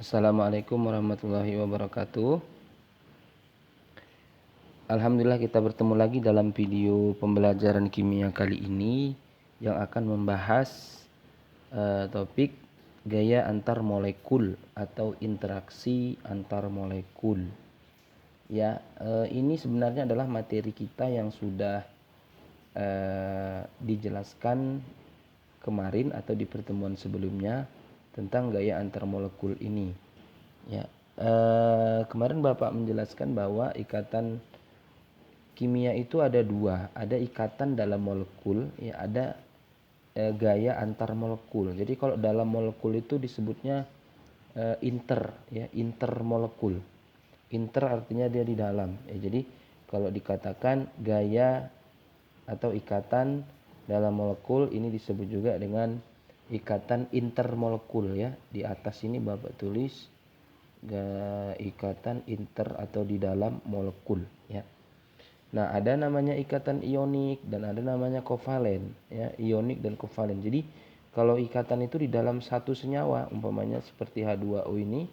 Assalamualaikum warahmatullahi wabarakatuh. Alhamdulillah kita bertemu lagi dalam video pembelajaran kimia kali ini yang akan membahas topik gaya antar molekul atau interaksi antar molekul. Ya, ini sebenarnya adalah materi kita yang sudah dijelaskan kemarin atau di pertemuan sebelumnya tentang gaya antar molekul ini. Ya, kemarin Bapak menjelaskan bahwa ikatan kimia itu ada dua, ada ikatan dalam molekul, ya ada gaya antar molekul. Jadi kalau dalam molekul itu disebutnya intermolekul. Inter artinya dia di dalam. Ya, jadi kalau dikatakan gaya atau ikatan dalam molekul ini disebut juga dengan ikatan intermolekul ya. Di atas ini Bapak tulis ikatan inter atau di dalam molekul ya. Nah, ada namanya ikatan ionik dan ada namanya kovalen ya, ionik dan kovalen. Jadi kalau ikatan itu di dalam satu senyawa, umpamanya seperti H2O ini,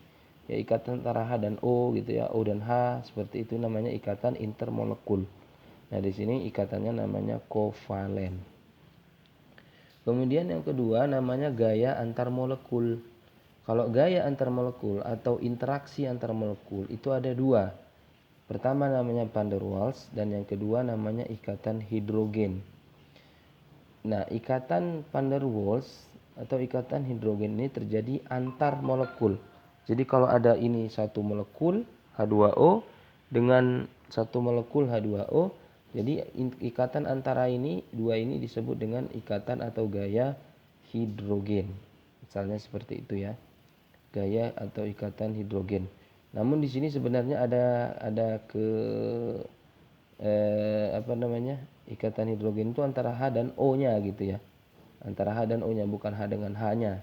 ya ikatan antara H dan O gitu ya, O dan H, seperti itu namanya ikatan intermolekul. Nah, di sini ikatannya namanya kovalen. Kemudian yang kedua namanya gaya antar molekul. Kalau gaya antar molekul atau interaksi antar molekul itu ada dua. Pertama namanya van der Waals dan yang kedua namanya ikatan hidrogen. Nah, ikatan van der Waals atau ikatan hidrogen ini terjadi antar molekul. Jadi kalau ada ini satu molekul H2O dengan satu molekul H2O, jadi ikatan antara ini dua ini disebut dengan ikatan atau gaya hidrogen. Misalnya seperti itu ya. Gaya atau ikatan hidrogen. Namun di sini sebenarnya ada ikatan hidrogen itu antara H dan O-nya gitu ya. Antara H dan O-nya, bukan H dengan H-nya.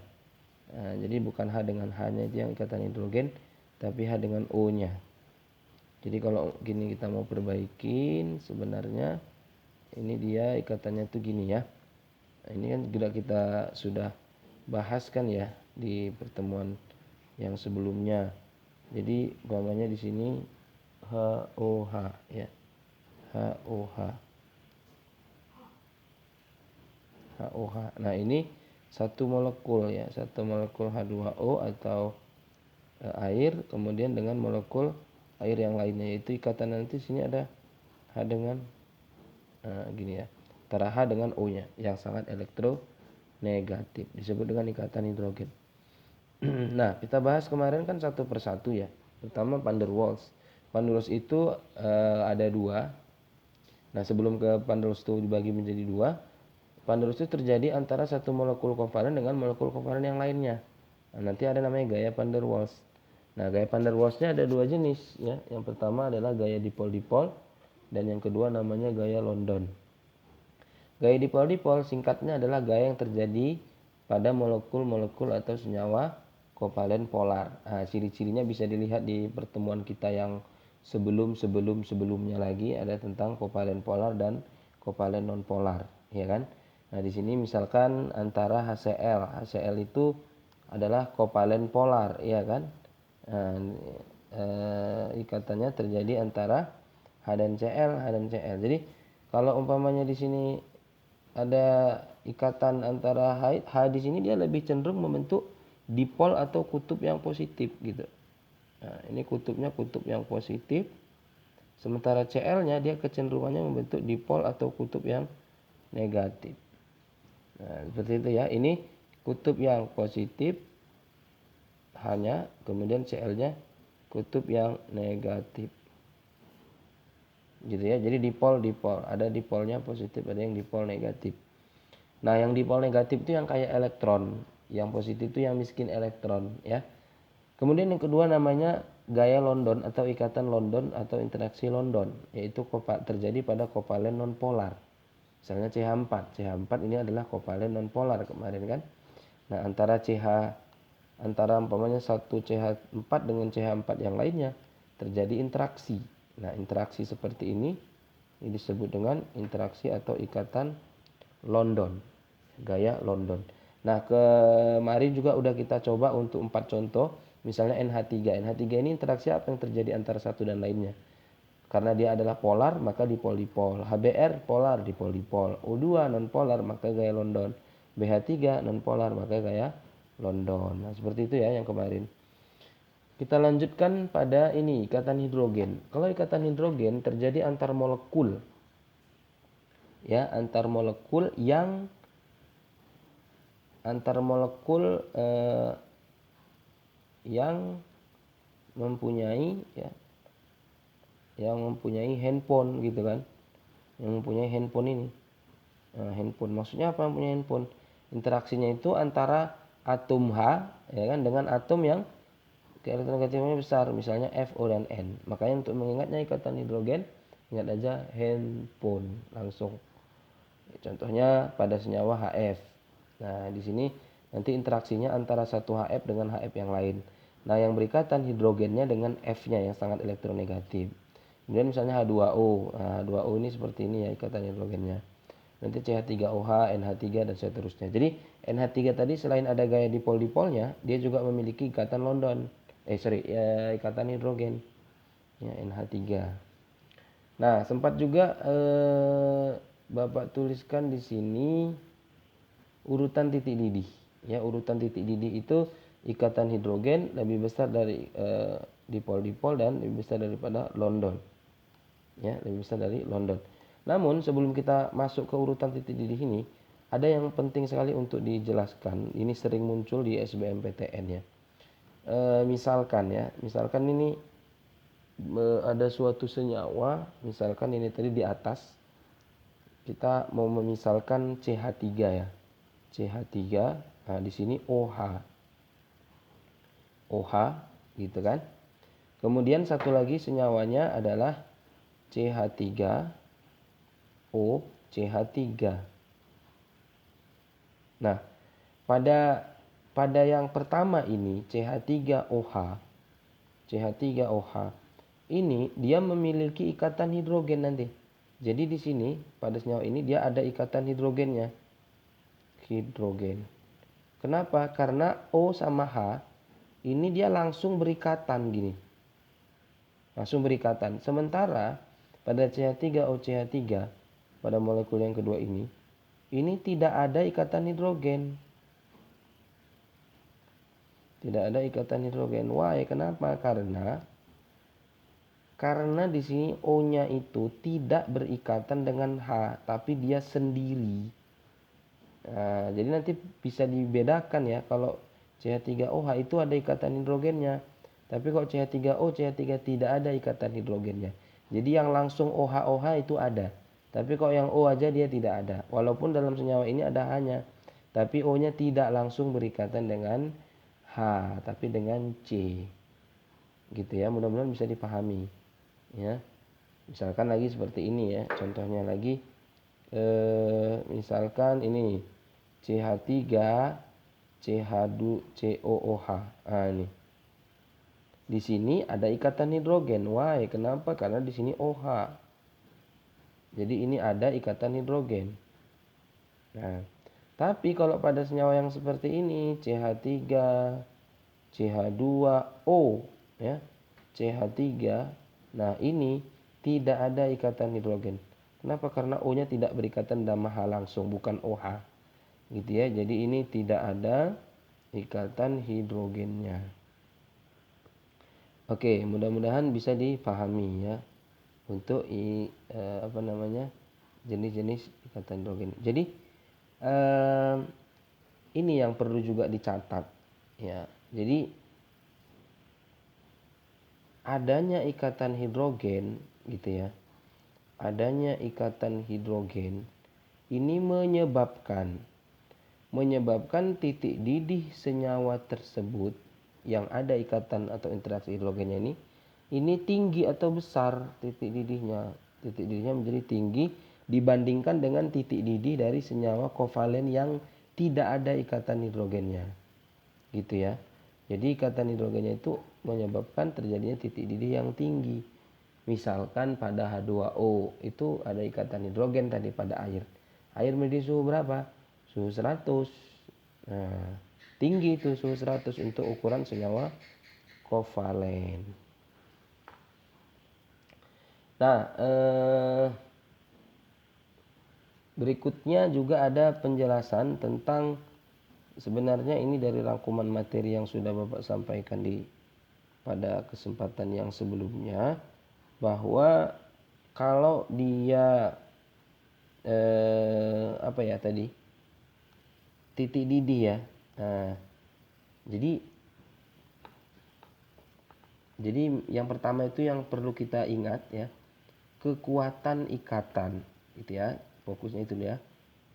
Nah, jadi bukan H dengan H-nya itu yang ikatan hidrogen, tapi H dengan O-nya. Jadi kalau gini kita mau perbaikin, sebenarnya ini dia ikatannya tuh gini ya. Nah, ini kan kita sudah bahas kan ya di pertemuan yang sebelumnya. Jadi umpamanya di sini HOH ya. HOH. HOH. Nah, ini satu molekul ya, satu molekul H2O atau air kemudian dengan molekul air yang lainnya, yaitu ikatan nanti sini ada H dengan gini ya. Antara H dengan O-nya yang sangat elektronegatif disebut dengan ikatan hidrogen. Nah, kita bahas kemarin kan satu persatu ya. Pertama van der Waals. Van der Waals itu ada dua. Nah, sebelum ke van der Waals itu dibagi menjadi dua, van der Waals itu terjadi antara satu molekul kovalen dengan molekul kovalen yang lainnya. Nah, nanti ada namanya gaya van der Waals. Nah, gaya van der Waals-nya ada dua jenis ya. Yang pertama adalah gaya dipol-dipol dan yang kedua namanya gaya London. Gaya dipol-dipol singkatnya adalah gaya yang terjadi pada molekul-molekul atau senyawa kovalen polar. Nah, ciri-cirinya bisa dilihat di pertemuan kita yang sebelumnya lagi, ada tentang kovalen polar dan kovalen non polar, ya kan? Nah, di sini misalkan antara HCl. HCl itu adalah kovalen polar, ya kan? Nah, ikatannya terjadi antara H dan Cl. Jadi kalau umpamanya di sini ada ikatan antara H di sini dia lebih cenderung membentuk dipol atau kutub yang positif gitu. Nah, ini kutubnya kutub yang positif. Sementara Cl-nya dia kecenderungannya membentuk dipol atau kutub yang negatif. Nah, seperti itu ya. Ini kutub yang positif hanya, kemudian Cl-nya kutub yang negatif. Gitu ya. Jadi dipol, ada dipolnya positif, ada yang dipol negatif. Nah, yang dipol negatif itu yang kaya elektron, yang positif itu yang miskin elektron ya. Kemudian yang kedua namanya gaya London atau ikatan London atau interaksi London, yaitu terjadi pada kovalen nonpolar. Misalnya CH4. CH4 ini adalah kovalen nonpolar kemarin kan. Nah, antara umpamanya satu CH4 dengan CH4 yang lainnya terjadi interaksi. Nah, interaksi seperti ini disebut dengan interaksi atau ikatan London, gaya London. Nah, kemarin juga udah kita coba untuk 4 contoh. Misalnya NH3. NH3 ini interaksi apa yang terjadi antara satu dan lainnya? Karena dia adalah polar, maka dipol-dipol. HBr polar, dipol-dipol. O2 non-polar, maka gaya London. BH3 non-polar, maka gaya London. Nah, seperti itu ya yang kemarin. Kita lanjutkan pada ini, ikatan hidrogen. Kalau ikatan hidrogen terjadi antar molekul. Ya, antar molekul yang yang mempunyai ya, yang mempunyai handphone gitu kan. Yang mempunyai handphone ini. Nah, handphone maksudnya apa mempunyai handphone? Interaksinya itu antara atom H ya kan dengan atom yang elektronegatifnya besar, misalnya F, O, dan N. Makanya untuk mengingatnya ikatan hidrogen, ingat aja handphone langsung. Contohnya pada senyawa HF. Nah, di sini nanti interaksinya antara satu HF dengan HF yang lain. Nah, yang berikatan hidrogennya dengan F-nya yang sangat elektronegatif. Kemudian misalnya H2O. Nah, H2O ini seperti ini ya ikatan hidrogennya. Nanti CH3OH, NH3 dan seterusnya. Jadi NH3 tadi selain ada gaya dipol-dipolnya, dia juga memiliki ikatan London. Ikatan hidrogen. Ya, NH3. Nah, sempat juga Bapak tuliskan di sini urutan titik didih. Ya, urutan titik didih itu ikatan hidrogen lebih besar dari dipol-dipol dan lebih besar daripada London. Ya, lebih besar dari London. Namun sebelum kita masuk ke urutan titik didih ini, ada yang penting sekali untuk dijelaskan. Ini sering muncul di SBMPTN ya. Misalkan ini ada suatu senyawa, misalkan ini tadi di atas, kita mau memisalkan CH3 ya. CH3, nah di sini OH. OH gitu kan. Kemudian satu lagi senyawanya adalah CH3O, CH3. Nah, pada yang pertama ini CH3OH, ini dia memiliki ikatan hidrogen nanti. Jadi di sini pada senyawa ini dia ada ikatan hidrogennya. Hidrogen. Kenapa? Karena O sama H ini dia langsung berikatan gini. Langsung berikatan. Sementara pada CH3O CH3 pada molekul yang kedua ini tidak ada ikatan hidrogen. Tidak ada ikatan hidrogen. Why? Kenapa? Karena di sini O-nya itu tidak berikatan dengan H, tapi dia sendiri. Nah, jadi nanti bisa dibedakan ya, kalau CH3OH itu ada ikatan hidrogennya. Tapi kalau CH3O, CH3 tidak ada ikatan hidrogennya. Jadi yang langsung OH-OH itu ada. Tapi kalau yang O aja dia tidak ada. Walaupun dalam senyawa ini ada H-nya. Tapi O-nya tidak langsung berikatan dengan H, tapi dengan C. Gitu ya, mudah-mudahan bisa dipahami. Ya. Misalkan lagi seperti ini ya. Contohnya lagi misalkan ini CH3 CH2 COOH. Nah, ini. Di sini ada ikatan hidrogen. Why? Kenapa? Karena di sini OH. Jadi ini ada ikatan hidrogen. Nah, tapi kalau pada senyawa yang seperti ini CH3 CH2O ya. CH3. Nah, ini tidak ada ikatan hidrogen. Kenapa? Karena O-nya tidak berikatan sama H langsung, bukan OH. Gitu ya. Jadi ini tidak ada ikatan hidrogennya. Oke, mudah-mudahan bisa dipahami ya untuk jenis-jenis ikatan hidrogen. Jadi ini yang perlu juga dicatat ya. Jadi adanya ikatan hidrogen gitu ya. Adanya ikatan hidrogen ini menyebabkan titik didih senyawa tersebut yang ada ikatan atau interaksi hidrogennya ini tinggi atau besar titik didihnya. Titik didihnya menjadi tinggi dibandingkan dengan titik didih dari senyawa kovalen yang tidak ada ikatan hidrogennya. Gitu ya. Jadi ikatan hidrogennya itu menyebabkan terjadinya titik didih yang tinggi. Misalkan pada H2O itu ada ikatan hidrogen tadi pada air. Air memiliki suhu berapa? Suhu 100. Nah, tinggi itu suhu 100 untuk ukuran senyawa kovalen. Nah, berikutnya juga ada penjelasan tentang sebenarnya ini dari rangkuman materi yang sudah Bapak sampaikan pada kesempatan yang sebelumnya, bahwa kalau dia titik didih ya. Nah, jadi yang pertama itu yang perlu kita ingat ya, kekuatan ikatan, gitu ya. Fokusnya itu ya.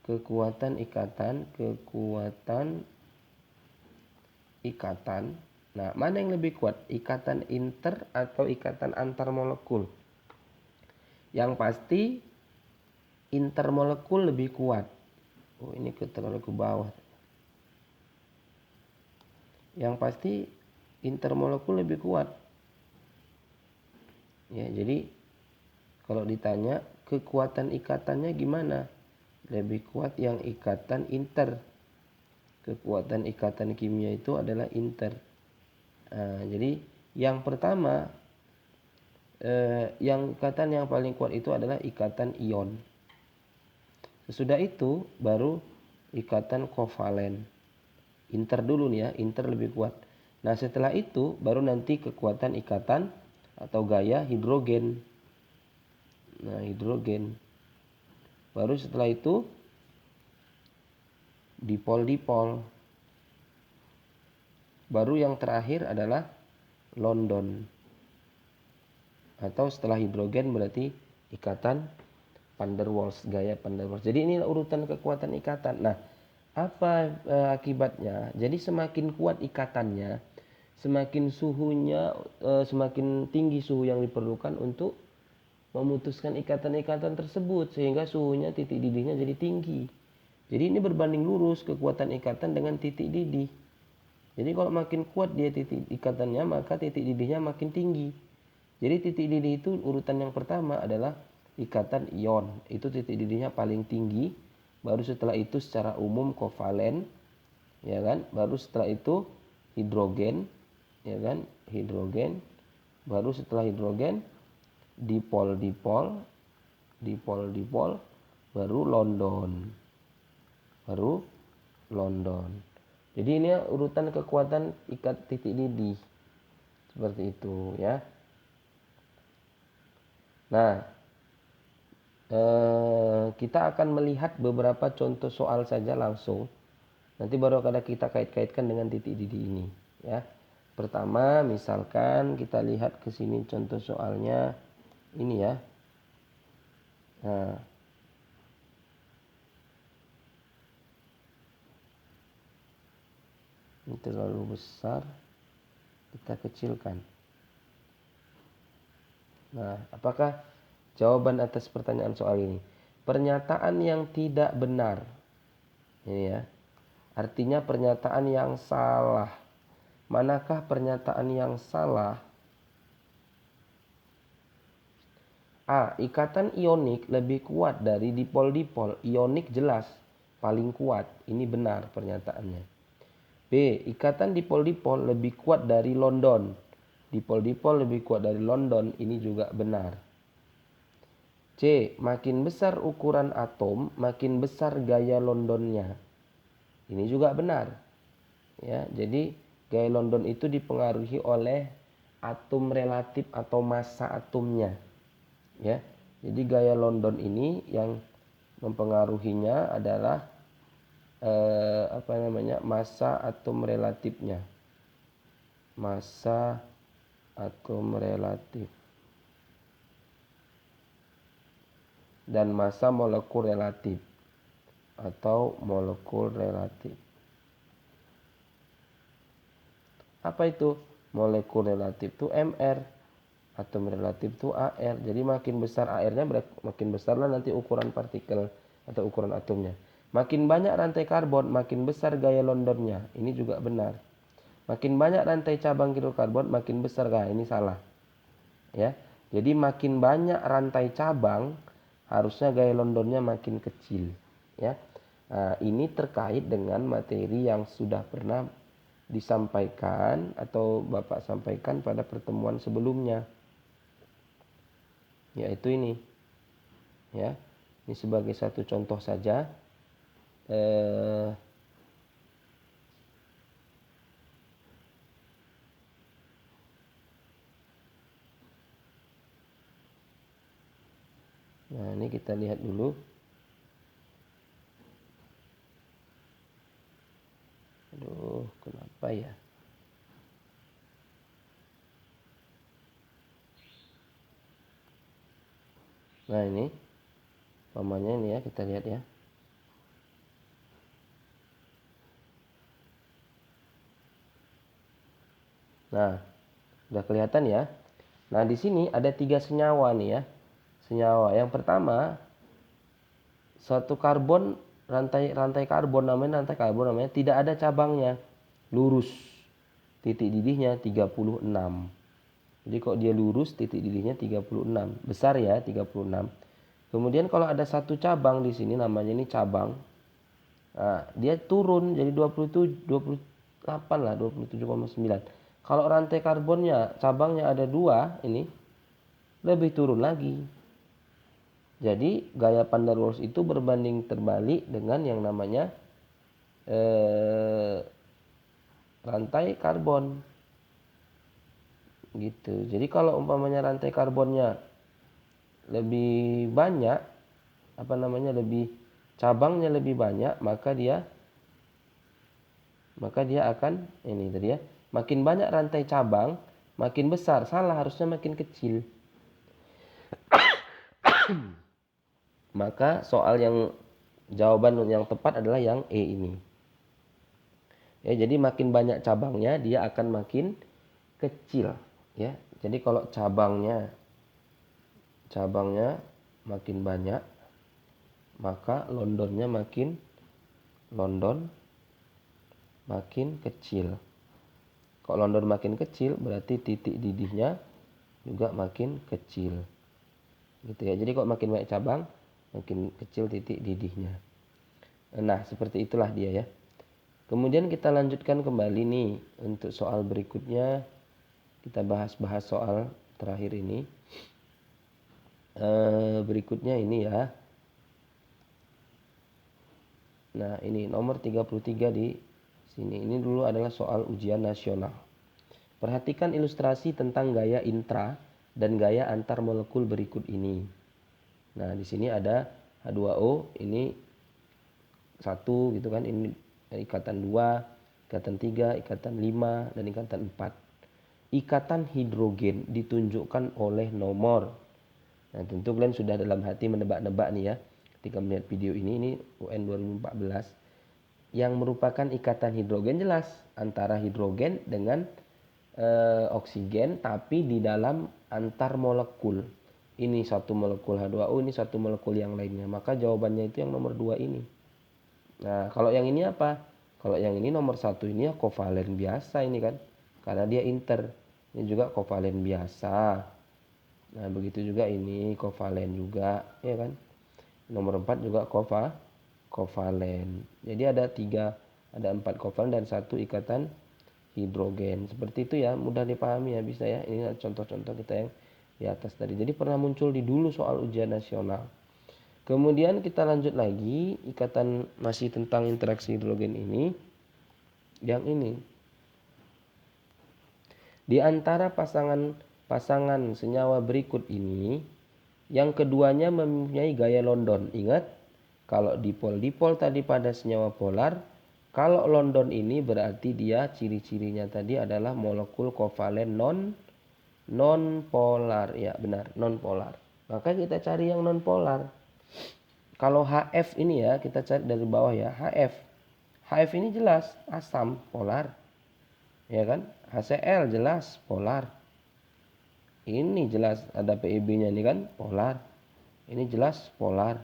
Kekuatan ikatan. Nah, mana yang lebih kuat? Ikatan inter atau ikatan antar molekul? Yang pasti intermolekul lebih kuat. Oh, ini terlalu ke bawah. Yang pasti intermolekul lebih kuat. Ya, jadi kalau ditanya kekuatan ikatannya gimana? Lebih kuat yang ikatan inter. Kekuatan ikatan kimia itu adalah inter. Nah, jadi yang pertama, yang ikatan yang paling kuat itu adalah ikatan ion. Sesudah itu baru ikatan kovalen. Inter dulu nih ya, inter lebih kuat. Nah, setelah itu baru nanti kekuatan ikatan atau gaya hidrogen. Nah, hidrogen. Baru setelah itu dipol-dipol. Baru yang terakhir adalah London. Atau setelah hidrogen berarti ikatan van der Waals, gaya van der Waals. Jadi ini urutan kekuatan ikatan. Nah, apa akibatnya? Jadi semakin kuat ikatannya, semakin suhunya, semakin tinggi suhu yang diperlukan untuk memutuskan ikatan-ikatan tersebut, sehingga suhunya titik didihnya jadi tinggi. Jadi ini berbanding lurus kekuatan ikatan dengan titik didih. Jadi kalau makin kuat dia titik ikatannya, maka titik didihnya makin tinggi. Jadi titik didih itu urutan yang pertama adalah ikatan ion. Itu titik didihnya paling tinggi. Baru setelah itu secara umum kovalen, ya kan? Baru setelah itu hidrogen, ya kan? Hidrogen. Baru setelah hidrogen dipol-dipol, baru London. Jadi ini urutan kekuatan ikat titik didih. Seperti itu ya. Nah, kita akan melihat beberapa contoh soal saja langsung. Nanti baru akan kita kait-kaitkan dengan titik didih ini ya. Pertama, misalkan kita lihat ke sini contoh soalnya ini ya. Nah, ini terlalu besar, kita kecilkan. Nah, apakah jawaban atas pertanyaan soal ini? Pernyataan yang tidak benar. Ini ya. Artinya pernyataan yang salah. Manakah pernyataan yang salah? A. Ikatan ionik lebih kuat dari dipol-dipol. Ionik jelas paling kuat. Ini benar pernyataannya. B. Ikatan dipol-dipol lebih kuat dari London. Dipol-dipol lebih kuat dari London. Ini juga benar. C. Makin besar ukuran atom, makin besar gaya Londonnya. Ini juga benar. Ya, jadi gaya London itu dipengaruhi oleh atom relatif atau massa atomnya. Ya, jadi gaya London ini yang mempengaruhinya adalah massa atom relatifnya. Massa atom relatif dan massa molekul relatif atau molekul relatif. Apa itu? Molekul relatif itu Mr, atom relatif itu Ar. Jadi makin besar Ar-nya makin besarlah nanti ukuran partikel atau ukuran atomnya. Makin banyak rantai karbon, makin besar gaya Londonnya. Ini juga benar. Makin banyak rantai cabang hidrokarbon, makin besar gaya. Ini salah. Ya. Jadi makin banyak rantai cabang, harusnya gaya Londonnya makin kecil. Ya. Nah, ini terkait dengan materi yang sudah pernah disampaikan atau Bapak sampaikan pada pertemuan sebelumnya, yaitu ini ya. Ini sebagai satu contoh saja. Nah, ini kita lihat dulu. Aduh, kenapa ya? Nah, ini pamannya ini ya, kita lihat ya. Nah, udah kelihatan ya. Nah, di sini ada 3 senyawa nih ya. Senyawa yang pertama, satu karbon, rantai karbon namanya tidak ada cabangnya, lurus, titik didihnya 36. Jadi kok dia lurus, titik didihnya 36, besar ya 36. Kemudian kalau ada satu cabang di sini, namanya ini cabang, nah, dia turun jadi 28 lah, 27,9. Kalau rantai karbonnya cabangnya ada 2, ini lebih turun lagi. Jadi gaya van der Waals itu berbanding terbalik dengan yang namanya rantai karbon. Gitu. Jadi kalau umpamanya rantai karbonnya lebih banyak, lebih cabangnya lebih banyak, maka dia akan ini tadi ya. Makin banyak rantai cabang, makin besar. Salah, harusnya makin kecil. Maka jawaban yang tepat adalah yang E ini. Ya, jadi makin banyak cabangnya, dia akan makin kecil, ya. Jadi kalau cabangnya makin banyak, maka londonnya makin kecil. Kalau london makin kecil, berarti titik didihnya juga makin kecil. Gitu ya. Jadi kalau makin banyak cabang, makin kecil titik didihnya. Nah, seperti itulah dia ya. Kemudian kita lanjutkan kembali nih untuk soal berikutnya. Kita bahas-bahas soal terakhir ini. Berikutnya ini ya. Nah, ini nomor 33 di sini. Ini dulu adalah soal ujian nasional. Perhatikan ilustrasi tentang gaya intra dan gaya antar molekul berikut ini. Nah, di sini ada H2O, ini 1 gitu kan, ini ikatan 2, ikatan 3, ikatan 5, dan ikatan 4. Ikatan hidrogen ditunjukkan oleh nomor. Nah, tentu kalian sudah dalam hati menebak-nebak nih ya, ketika melihat video ini UN 2014, yang merupakan ikatan hidrogen jelas antara hidrogen dengan oksigen, tapi di dalam antar molekul. Ini satu molekul H2O, ini satu molekul yang lainnya. Maka jawabannya itu yang nomor 2 ini. Nah, kalau yang ini apa? Kalau yang ini nomor 1 ini ya kovalen biasa ini kan. Karena dia inter. Ini juga kovalen biasa. Nah, begitu juga ini kovalen juga, ya kan? Nomor 4 juga kovalen. Jadi ada 4 kovalen dan 1 ikatan hidrogen. Seperti itu ya, mudah dipahami ya, bisa ya. Ini contoh-contoh kita yang di atas tadi. Jadi pernah muncul di dulu soal ujian nasional. Kemudian kita lanjut lagi, ikatan masih tentang interaksi hidrogen ini. Yang ini. Di antara pasangan senyawa berikut ini, yang keduanya mempunyai gaya London. Ingat, kalau dipol tadi pada senyawa polar, kalau London ini berarti dia ciri-cirinya tadi adalah molekul kovalen non polar. Ya, benar, non polar. Maka kita cari yang non polar. Kalau HF ini ya, kita cari dari bawah ya, HF. HF ini jelas asam polar. Ya kan? HCl jelas polar. Ini jelas ada PEB-nya nih kan, polar. Ini jelas polar.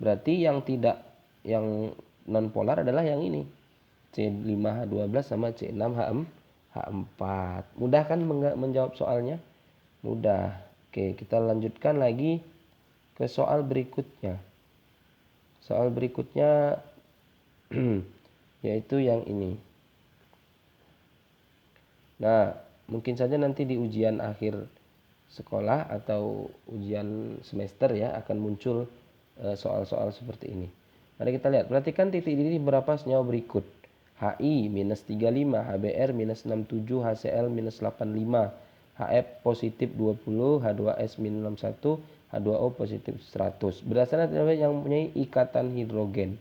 Berarti yang non polar adalah yang ini. C5H12 sama C6H4. Mudah kan menjawab soalnya? Mudah. Oke, kita lanjutkan lagi ke soal berikutnya. Soal berikutnya yaitu yang ini. Nah, mungkin saja nanti di ujian akhir sekolah atau ujian semester ya akan muncul soal-soal seperti ini. Mari kita lihat, perhatikan titik didih berapa senyawa berikut. HI minus 35, HBr minus 67, HCl minus 85, HF positif 20, H2S minus 61, H2O positif 100. Berdasarkan yang mempunyai ikatan hidrogen.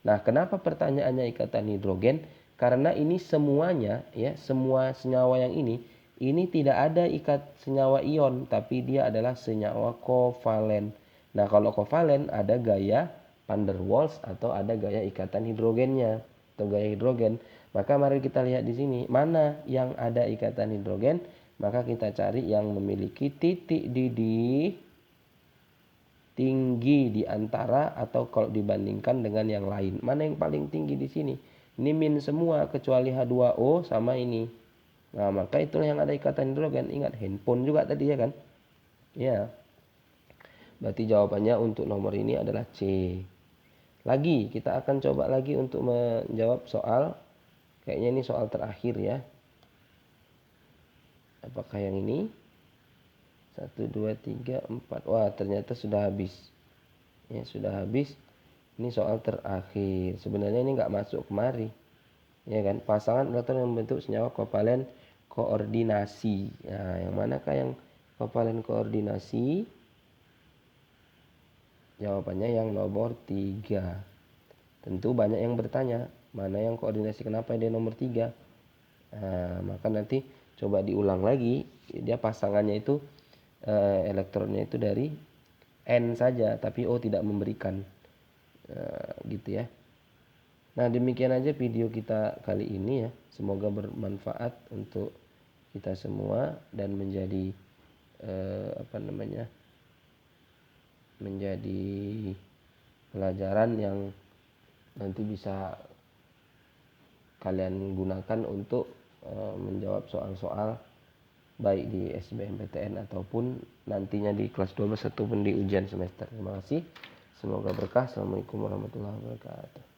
Nah, kenapa pertanyaannya ikatan hidrogen? Karena ini semuanya ya, semua senyawa yang ini tidak ada ikat senyawa ion, tapi dia adalah senyawa kovalen. Nah, kalau kovalen ada gaya van der Waals atau ada gaya ikatan hidrogennya atau gaya hidrogen. Maka mari kita lihat di sini mana yang ada ikatan hidrogen, maka kita cari yang memiliki titik didih tinggi di antara atau kalau dibandingkan dengan yang lain. Mana yang paling tinggi di sini? Ini min semua kecuali H2O sama ini. Nah, maka itulah yang ada ikatan hidrogen. Ingat handphone juga tadi ya kan? Ya. Berarti jawabannya untuk nomor ini adalah C. Lagi, kita akan coba lagi untuk menjawab soal. Kayaknya ini soal terakhir ya. Apakah yang ini? 1, 2, 3, 4. Wah, ternyata sudah habis. Ya, sudah habis. Ini soal terakhir. Sebenarnya ini nggak masuk kemari. Ya kan? Pasangan elektron yang membentuk senyawa kovalen koordinasi. Nah, yang manakah yang kovalen koordinasi? Jawabannya yang nomor 3. Tentu banyak yang bertanya, mana yang koordinasi, kenapa dia nomor 3? Nah, maka nanti coba diulang lagi. Dia pasangannya itu elektronnya itu dari N saja, tapi O tidak memberikan. Gitu ya. Nah, demikian aja video kita kali ini ya. Semoga bermanfaat untuk kita semua dan menjadi menjadi pelajaran yang nanti bisa kalian gunakan untuk menjawab soal-soal baik di SBMPTN ataupun nantinya di kelas 12 ataupun di ujian semester. Terima kasih. Semoga berkah. Assalamualaikum warahmatullahi wabarakatuh.